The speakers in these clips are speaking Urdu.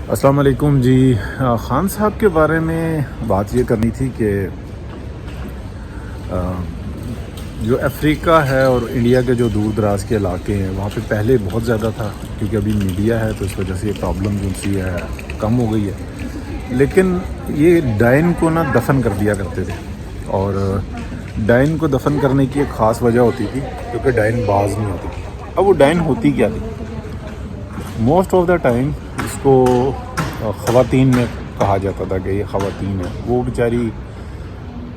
السلام علیکم جی۔ خان صاحب کے بارے میں بات یہ کرنی تھی کہ جو افریقہ ہے اور انڈیا کے جو دور دراز کے علاقے ہیں وہاں پہ پہلے بہت زیادہ تھا، کیونکہ ابھی میڈیا ہے تو اس وجہ سے یہ پرابلم جو سی ہے کم ہو گئی ہے، لیکن یہ ڈائن کو نا دفن کر دیا کرتے تھے، اور ڈائن کو دفن کرنے کی ایک خاص وجہ ہوتی تھی کیونکہ ڈائن باز نہیں ہوتی تھی۔ اب وہ ڈائن ہوتی کیا تھی؟ موسٹ آف دا ٹائم اس کو خواتین میں کہا جاتا تھا کہ یہ خواتین ہیں، وہ بیچاری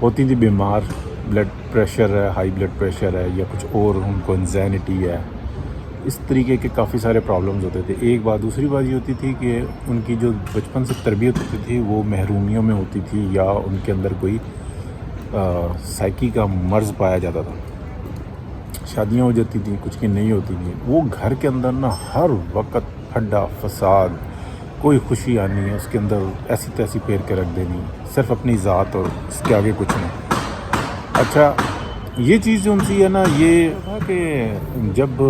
ہوتی تھی بیمار، بلڈ پریشر ہے، ہائی بلڈ پریشر ہے، یا کچھ اور ان کو انزائنٹی ہے، اس طریقے کے کافی سارے پرابلمز ہوتے تھے۔ ایک بات، دوسری بات یہ ہوتی تھی کہ ان کی جو بچپن سے تربیت ہوتی تھی وہ محرومیوں میں ہوتی تھی، یا ان کے اندر کوئی سائیکی کا مرض پایا جاتا تھا۔ شادیاں ہو جاتی تھیں، کچھ کی نہیں ہوتی تھیں، وہ گھر کے اندر نا ہر وقت پھڈا فساد، کوئی خوشی آنی ہے اس کے اندر ایسی تیسی پھیر کے رکھ دینی، صرف اپنی ذات اور اس کے آگے کچھ نہیں۔ اچھا، یہ چیز جو ان سی ہے نا، یہ تھا کہ جب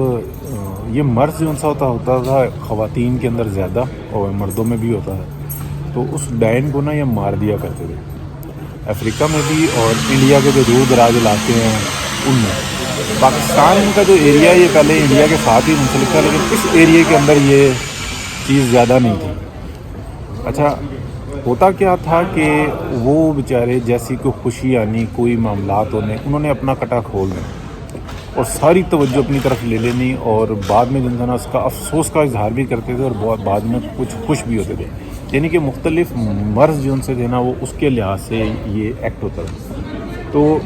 یہ مرض جو ان سا ہوتا تھا خواتین کے اندر زیادہ اور مردوں میں بھی ہوتا ہے، تو اس ڈائن کو نا یہ مار دیا کرتے تھے، افریقہ میں بھی اور انڈیا کے جو دور دراز علاقے ہیں ان میں۔ پاکستان کا جو ایریا یہ پہلے انڈیا کے ساتھ ہی منسلک تھا، لیکن اس ایریے کے اندر یہ چیز زیادہ نہیں تھی۔ اچھا، ہوتا کیا تھا کہ وہ بیچارے جیسی کوئی خوشی آنی، کوئی معاملات ہونے، انہوں نے اپنا کٹا کھول دیں اور ساری توجہ اپنی طرف لے لینی، اور بعد میں جو ہے اس کا افسوس کا اظہار بھی کرتے تھے، اور بہت بعد میں کچھ خوش بھی ہوتے تھے، یعنی کہ مختلف مرض جو ان سے تھے نا وہ اس کے لحاظ سے یہ ایکٹ ہوتا تھا۔ تو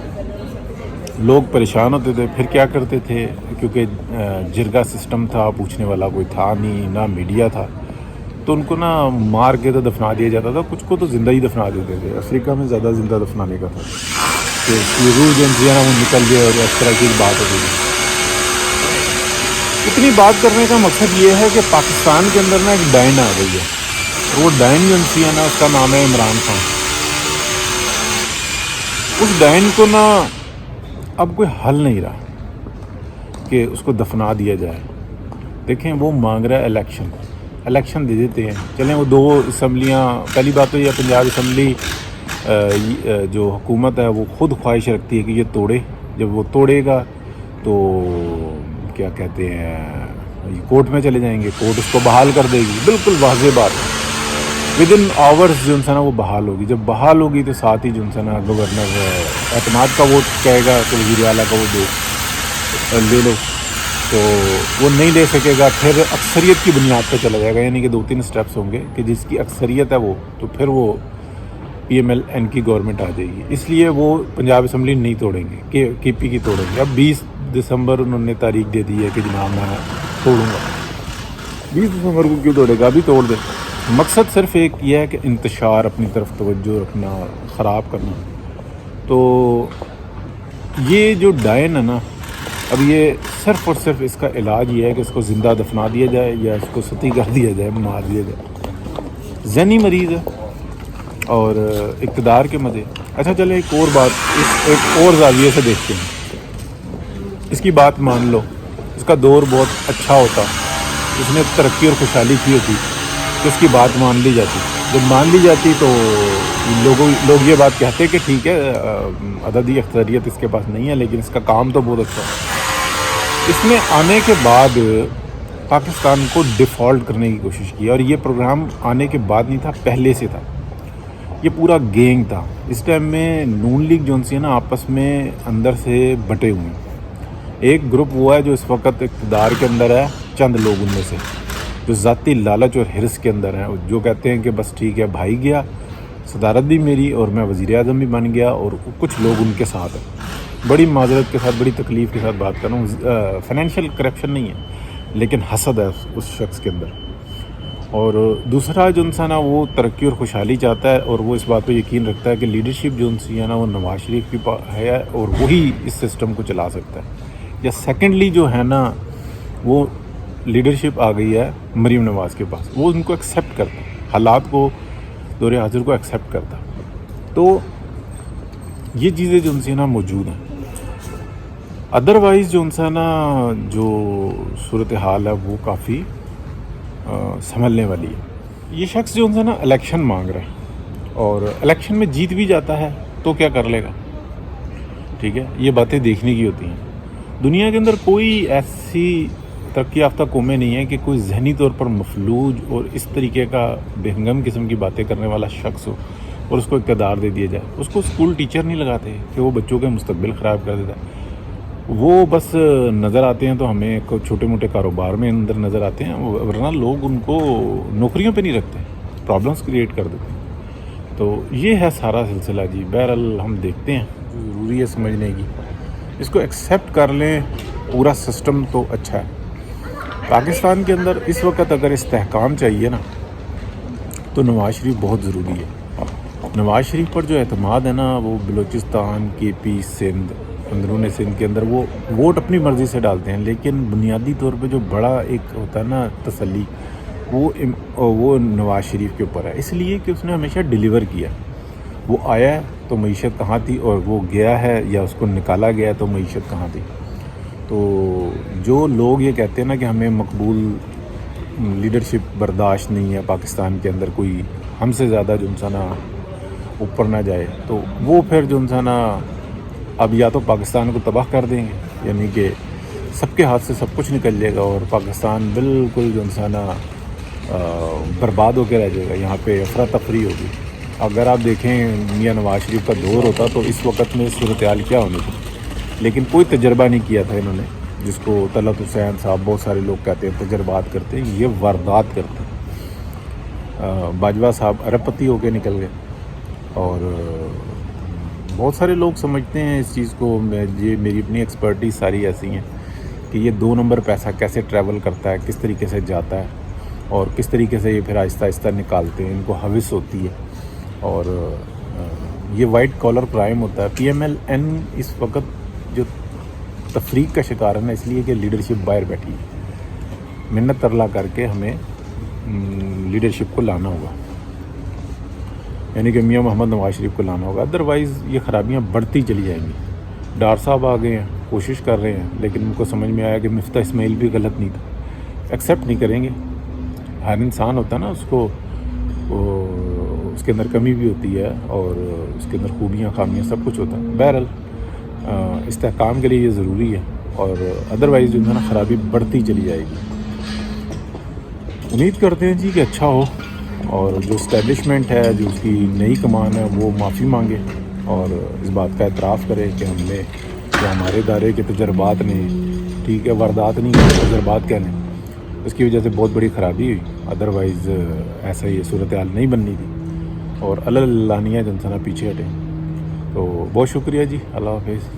لوگ پریشان ہوتے تھے، پھر کیا کرتے تھے، کیونکہ جرگا سسٹم تھا، پوچھنے والا کوئی تھا نہیں، نہ میڈیا تھا، تو ان کو نا مار کے تو دفنا دیا جاتا تھا، کچھ کو تو زندہ ہی دفنا دیتے تھے۔ افریقہ میں زیادہ زندہ دفنانے کا تھا کہ روح جو ہے نا وہ نکل گئے، اور اس طرح کی بات ہوتی تھی۔ اتنی بات کرنے کا مقصد یہ ہے کہ پاکستان کے اندر نا ایک ڈائن آ گئی ہے، اور وہ ڈائن جو ہے نا اس کا نام ہے عمران خان۔ اس ڈائن کو نا اب کوئی حل نہیں رہا کہ اس کو دفنا دیا جائے۔ دیکھیں، وہ مانگ رہا ہے الیکشن دے دیتے ہیں، چلیں وہ 2 اسمبلیاں، پہلی بات تو یہ پنجاب اسمبلی جو حکومت ہے وہ خود خواہش رکھتی ہے کہ یہ توڑے، جب وہ توڑے گا تو کیا کہتے ہیں کورٹ میں چلے جائیں گے، کورٹ اس کو بحال کر دے گی، بالکل واضح بات ہے، ود ان آورس جو ہے نا وہ بحال ہوگی۔ جب بحال ہوگی تو ساتھ ہی جو ہے نا گورنر اعتماد کا ووٹ کہے گا کہ وزیر اعلیٰ کا وہ لے لو، تو وہ نہیں لے سکے گا، پھر اکثریت کی بنیاد پہ چلا جائے گا، یعنی کہ 2-3 سٹیپس ہوں گے کہ جس کی اکثریت ہے وہ، تو پھر وہ پی ایم ایل این کی گورنمنٹ آ جائے گی۔ اس لیے وہ پنجاب اسمبلی نہیں توڑیں گے، کہ کے پی کی توڑیں گے۔ اب 20 دسمبر انہوں نے تاریخ دے دی ہے کہ جناب میں توڑوں گا، 20 دسمبر کو کیوں توڑے گا، ابھی توڑ دے۔ مقصد صرف ایک یہ ہے کہ انتشار، اپنی طرف توجہ رکھنا، خراب کرنا۔ تو یہ جو ڈائن ہے نا، اب یہ صرف اور صرف اس کا علاج یہ ہے کہ اس کو زندہ دفنا دیا جائے، یا اس کو ستی کر دیا جائے، مار دیا جائے۔ ذہنی مریض ہے اور اقتدار کے مزے۔ اچھا چلیں، ایک اور بات، ایک اور زاویے سے دیکھتے ہیں۔ اس کی بات مان لو، اس کا دور بہت اچھا ہوتا، اس نے ترقی اور خوشحالی کی ہوتی، تو اس کی بات مان لی جاتی۔ جب مان لی جاتی تو لوگ یہ بات کہتے کہ ٹھیک ہے، عددی اکثریت اس کے پاس نہیں ہے، لیکن اس کا کام تو بہت اچھا ہے۔ اس نے آنے کے بعد پاکستان کو ڈیفالٹ کرنے کی کوشش کی، اور یہ پروگرام آنے کے بعد نہیں تھا، پہلے سے تھا، یہ پورا گینگ تھا۔ اس ٹائم میں نون لیگ جو ہے نا آپس میں اندر سے بٹے ہوئے ہیں۔ ایک گروپ وہ ہے جو اس وقت اقتدار کے اندر ہے، چند لوگ ان میں سے جو ذاتی لالچ اور حرص کے اندر ہیں، جو کہتے ہیں کہ بس ٹھیک ہے، بھائی گیا، صدارت بھی میری، اور میں وزیر اعظم بھی بن گیا، اور کچھ لوگ ان کے ساتھ ہیں۔ بڑی معذرت کے ساتھ، بڑی تکلیف کے ساتھ بات کر رہا ہوں، فائنینشیل کرپشن نہیں ہے، لیکن حسد ہے اس شخص کے اندر۔ اور دوسرا جو انسان ہے وہ ترقی اور خوشحالی چاہتا ہے، اور وہ اس بات پہ یقین رکھتا ہے کہ لیڈرشپ جو انسی ہے نا وہ نواز شریف کی ہے، اور وہی اس سسٹم کو چلا سکتا ہے۔ یا سیکنڈلی جو ہے نا وہ لیڈرشپ آ گئی ہے مریم نواز کے پاس، وہ ان کو ایکسیپٹ کرتا ہے، حالات کو، دور حاضر کو ایکسیپٹ کرتا ہے۔ تو یہ چیزیں جو ان سے نا موجود ہیں۔ ادروائز جو ان سے نا جو صورتحال ہے وہ کافی سنبھلنے والی ہے۔ یہ شخص جو ہے نا الیکشن مانگ رہا ہے اور الیکشن میں جیت بھی جاتا ہے تو کیا کر لے گا. ٹھیک ہے, یہ باتیں دیکھنے کی ہوتی ہیں. دنیا کے اندر کوئی ایسی ترقی یافتہ قومیں نہیں ہیں کہ کوئی ذہنی طور پر مفلوج اور اس طریقے کا بہنگم قسم کی باتیں کرنے والا شخص ہو اور اس کو اقتدار دے دیا جائے. اس کو اسکول ٹیچر نہیں لگاتے کہ وہ بچوں کے مستقبل خراب کر دیتا ہے. وہ بس نظر آتے ہیں تو ہمیں چھوٹے موٹے کاروبار میں اندر نظر آتے ہیں, ورنہ لوگ ان کو نوکریوں پہ نہیں رکھتے, پرابلمس کریٹ کر دیتے ہیں. تو یہ ہے سارا سلسلہ جی. بہرحال ہم دیکھتے ہیں, ضروری ہے سمجھنے کی, اس کو ایکسیپٹ کر لیں. پورا سسٹم تو اچھا ہے. پاکستان کے اندر اس وقت اگر استحکام چاہیے نا تو نواز شریف بہت ضروری ہے. نواز شریف پر جو اعتماد ہے نا وہ بلوچستان, کے پی, سندھ, اندرون سندھ کے اندر وہ ووٹ اپنی مرضی سے ڈالتے ہیں, لیکن بنیادی طور پہ جو بڑا ایک ہوتا ہے نا تسلی, وہ نواز شریف کے اوپر ہے. اس لیے کہ اس نے ہمیشہ ڈیلیور کیا. وہ آیا تو معیشت کہاں تھی, اور وہ گیا ہے یا اس کو نکالا گیا تو معیشت کہاں تھی. تو جو لوگ یہ کہتے ہیں نا کہ ہمیں مقبول لیڈرشپ برداشت نہیں ہے پاکستان کے اندر, کوئی ہم سے زیادہ جو انسان اوپر نہ جائے, تو وہ پھر جو انسان اب یا تو پاکستان کو تباہ کر دیں گے, یعنی کہ سب کے ہاتھ سے سب کچھ نکل جائے گا اور پاکستان بالکل جو انسان برباد ہو کے رہ جائے گا. یہاں پہ افراتفری ہوگی. اگر آپ دیکھیں میاں نواز شریف کا دور ہوتا تو اس وقت میں صورتحال کیا ہونی تھی, لیکن کوئی تجربہ نہیں کیا تھا انہوں نے, جس کو طلعت حسین صاحب بہت سارے لوگ کہتے ہیں تجربات کرتے ہیں, یہ واردات کرتے ہیں. باجوہ صاحب ارب پتی ہو کے نکل گئے, اور بہت سارے لوگ سمجھتے ہیں اس چیز کو, یہ میری اپنی ایکسپرٹیز ساری ایسی ہیں کہ یہ 2 نمبر پیسہ کیسے ٹریول کرتا ہے, کس طریقے سے جاتا ہے, اور کس طریقے سے یہ پھر آہستہ آہستہ نکالتے ہیں. ان کو حوث ہوتی ہے, اور یہ وائٹ کالر کرائم ہوتا ہے. پی ایم ایل این اس وقت جو تفریق کا شکار ہے نا, اس لیے کہ لیڈرشپ باہر بیٹھی ہے. منت ترلا کر کے ہمیں لیڈرشپ کو لانا ہوگا, یعنی کہ میاں محمد نواز شریف کو لانا ہوگا. ادروائز یہ خرابیاں بڑھتی چلی جائیں گی. ڈار صاحب آ گئے ہیں, کوشش کر رہے ہیں, لیکن ان کو سمجھ میں آیا کہ مفتاح اسماعیل بھی غلط نہیں تھا. ایکسیپٹ نہیں کریں گے. ہر انسان ہوتا ہے نا, اس کو اس کے اندر کمی بھی ہوتی ہے اور اس کے اندر خوبیاں خامیاں سب کچھ ہوتا ہے. بہرحال استحکام کے لیے یہ ضروری ہے, اور ادروائز جو ہے نا خرابی بڑھتی چلی جائے گی. امید کرتے ہیں جی کہ اچھا ہو, اور جو اسٹیبلشمنٹ ہے, جو اس کی نئی کمان ہے, وہ معافی مانگے اور اس بات کا اعتراف کرے کہ ہم نے جو ہمارے ادارے کے تجربات نے, ٹھیک ہے واردات نہیں تجربات کہنے, اس کی وجہ سے بہت بڑی خرابی ہوئی. ادروائز ایسا ہی صورتحال نہیں بننی تھی, اور اللہ جو انسان پیچھے ہٹے. تو بہت شکریہ جی, اللہ حافظ.